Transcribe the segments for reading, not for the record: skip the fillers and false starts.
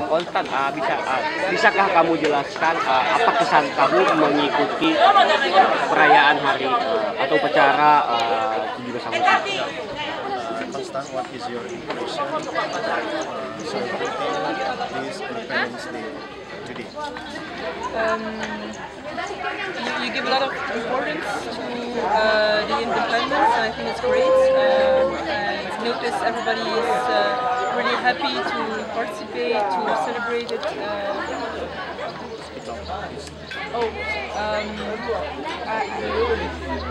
Konstan, bisakah kamu jelaskan apa kesan kamu mengikuti perayaan hari atau upacara 17 Agustus? Konstan, what is your impression celebrating this Independence Day today? You give a lot of importance to the independence, and I think it's great. I've noticed everybody is really happy to participate, to celebrate it.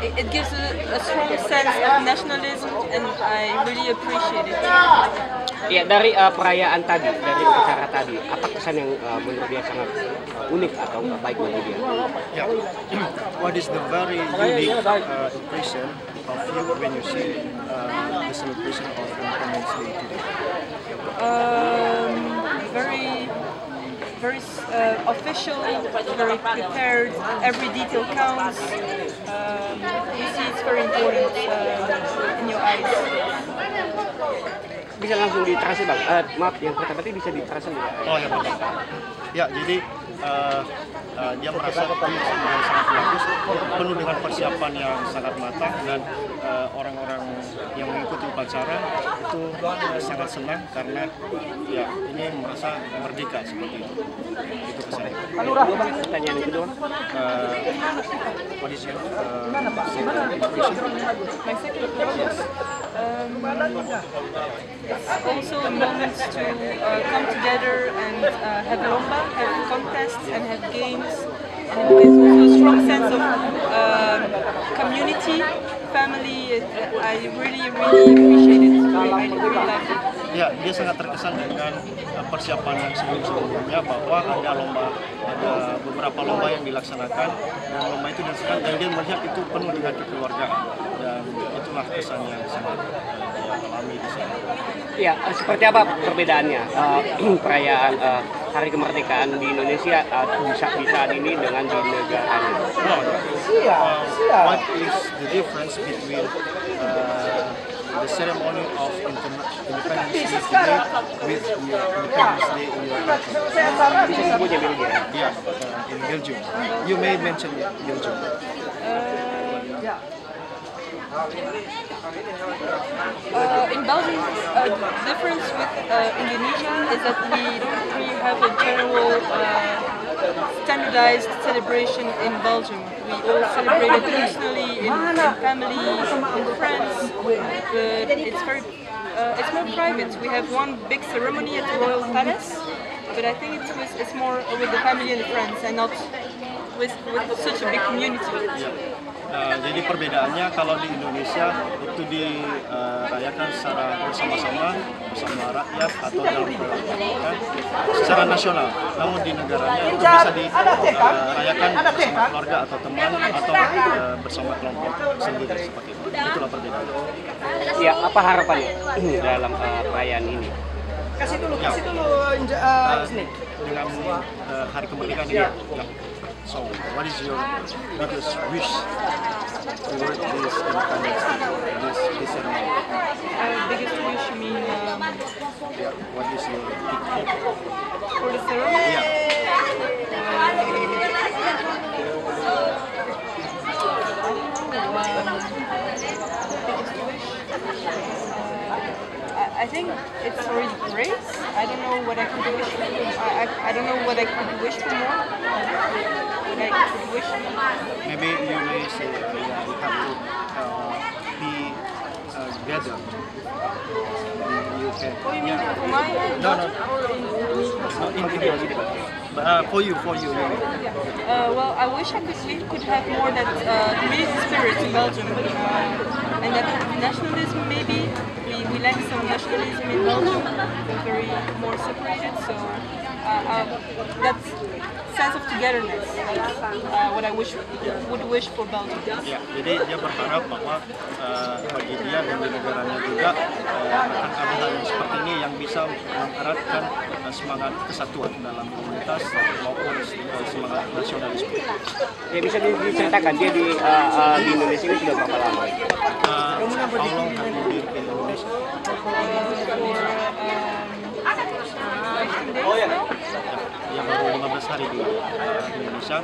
It gives a strong sense of nationalism, and I really appreciate it. Ya, dari perayaan tadi, dari acara tadi, apa kesan yang menurut dia sangat unik atau baik bagi dia? Yeah. What is the very unique impression of you when you see the celebration of Independence Day today? Very official, very prepared. Every detail counts. You see, it's very important in your eyes. Bisa langsung ditranslate bang? Maaf, yang pertama tadi bisa ditranslate ya? Oh ya bapak. Ya jadi dia merasa ini yang sangat bagus, penuh dengan persiapan yang sangat matang, dan orang-orang yang mengikuti upacara itu sangat senang karena ya ini merasa merdeka seperti itu. Itu kesannya. Pertanyaan yang kedua. What is your second impression? My second question. It's also a moment to come together and have lomba, have contests, and have games. And it's also a strong sense of community, family. I really appreciate it. I really like it. Ya, dia sangat terkesan dengan persiapan yang sebelum-sebelumnya, bahwa ada beberapa lomba yang dilaksanakan, dan lomba itu dan dia melihat itu penuh dengan kekeluargaan, dan itulah kesan yang sangat dia alami di sana. Ya, seperti apa perbedaannya perayaan Hari Kemerdekaan di Indonesia di saat ini dengan di negaranya? What is the difference between the ceremony of Independence Day today with your Independence Day in your country? Bisa disebutnya Belgia? Yeah, in Belgium. You may mention Belgium. In Belgium, the difference with Indonesia is that we don't really have a general standardized celebration in Belgium. We all celebrate it personally, in families, in friends, but it's more private. We have one big ceremony at the Royal Palace, but I think it's more with the family and the friends, and not with such a big community. Jadi perbedaannya, kalau di Indonesia itu dirayakan secara bersama-sama rakyat atau dalam kelompok secara nasional. Namun di negaranya itu bisa dirayakan bersama keluarga atau teman atau bersama kelompok sendiri seperti itu. Itulah perbedaannya. Ya, apa harapannya dalam perayaan ini? Kasih dulu dengan Hari Kemerdekaan ini. So, what is your biggest wish toward this Independence Day, this ceremony? Biggest wish, you mean? Yeah, what is your big hope? For the ceremony? Yeah. I think it's already great. I don't know what I could wish for. I don't know what I could wish for more. What I could wish for. Maybe you may say we have to be gathered. You can. Oh, you mean for my end? No. In Indonesia. For you. Well, I wish we could have more that community spirit in Belgium, and that nationalism maybe. We lack some nationalism in Belgium. We're very more separated, so that sense of togetherness, what I would wish for Belgium. Ya, jadi dia berharap bahwa bagi dia dan di negaranya juga akan ada hal yang seperti ini yang bisa mengeratkan semangat kesatuan dalam komunitas maupun semangat nasionalisme. Ya, bisa diceritakan dia di Indonesia ini sudah berapa lama? How long have you been in Indonesia? 15 days now. Ya, baru 15 hari di Indonesia,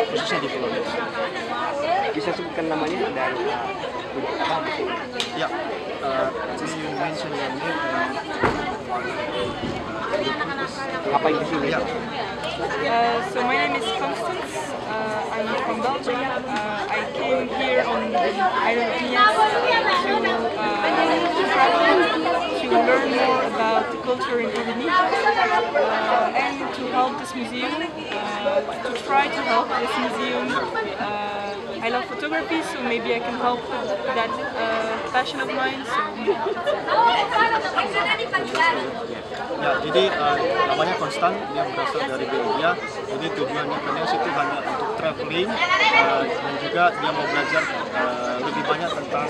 khususnya di Pulau Nias. Bisa sebutkan namanya dan apa di sini? Ya, can you mention your name and Apa yang di sini? ya, So my name is Constance. I'm from Belgium. I came here on the island of Nias to travel, to learn more about the culture in Indonesia, and to help this museum, to try to help this museum. I love photography, so maybe I can help with that passion of mine. So. ya, jadi namanya Konstan, dia berasal dari Belgia. Jadi tujuannya ke Nias itu hanya untuk traveling dan juga dia mau belajar lebih banyak tentang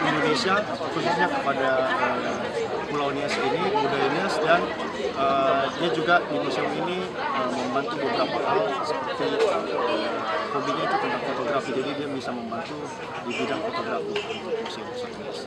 Indonesia, khususnya kepada Pulau Nias ini, budaya Nias, dan dia juga di museum ini membantu beberapa hal seperti hobinya itu tentang fotografi, jadi dia bisa membantu di bidang fotografi untuk museum Nias.